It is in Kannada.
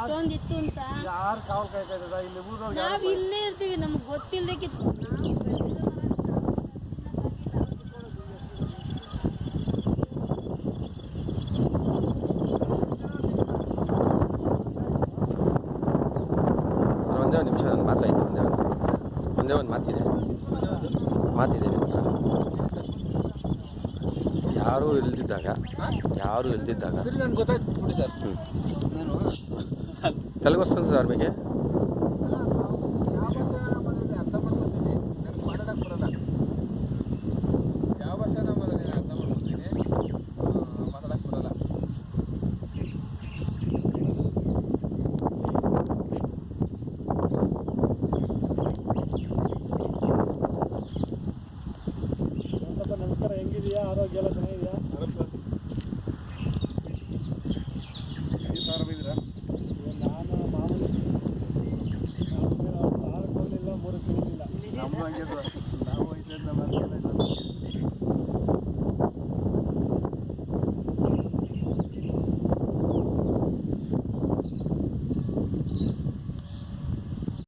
ಇಷ್ಟೊಂದಿತ್ತು ಅಂತ ಯಾರು ಕಾವಲು ಕಾಯ್ತಾ ಇದ್ದದ ಇಲ್ಲಿ ಊರವ್ರು ನಾವ್ ಇಲ್ಲೇ ಇರ್ತೀವಿ ನಮ್ಗೆ ಗೊತ್ತಿಲ್ಲದಕ್ಕಿತ್ತು ಒಂದೇ ಒಂದು ನಿಮಿಷ ನಾನು ಮಾತಾಯ್ತು ಒಂದೇ ಒಂದು ಮಾತಿದೆ ನಿಮ್ಮ ಹತ್ರ ಯಾರೂ ಇಲ್ದಿದ್ದಾಗ ಸರಿ ನನಗೆ ಗೊತ್ತಾಯ್ತು ನೋಡಿ ಸರ್ ನಾನು తెలుగు వస్తుంది సార్ మీకు ಅರ್ಥ ಮಾಡ್ಕೊತೀನಿ ನನಗೆ ಮಾತಾಡಕ್ಕೆ ಬರಲ್ಲ ಯಾವ ಭಾಷೆ ನಮ್ಮದು ನಾನು ಅರ್ಥ ಮಾಡ್ಕೊತೀನಿ ಮಾತಾಡಕ್ಕೆ ಬರಲ್ಲ ನಮಸ್ಕಾರ ಹೆಂಗಿದೆಯಾ ಆರೋಗ್ಯ ಎಲ್ಲ ಚೆನ್ನಾಗಿದೆಯಾ ಆರಾಮಿದ್ದೀರಾ ನಾನು ಮಾಮೂಲಿ 4 ಕೊಡಲಿಲ್ಲ 3 ಕೇಳಲಿಲ್ಲ ನಮ್ಮದು ಹಂಗೆ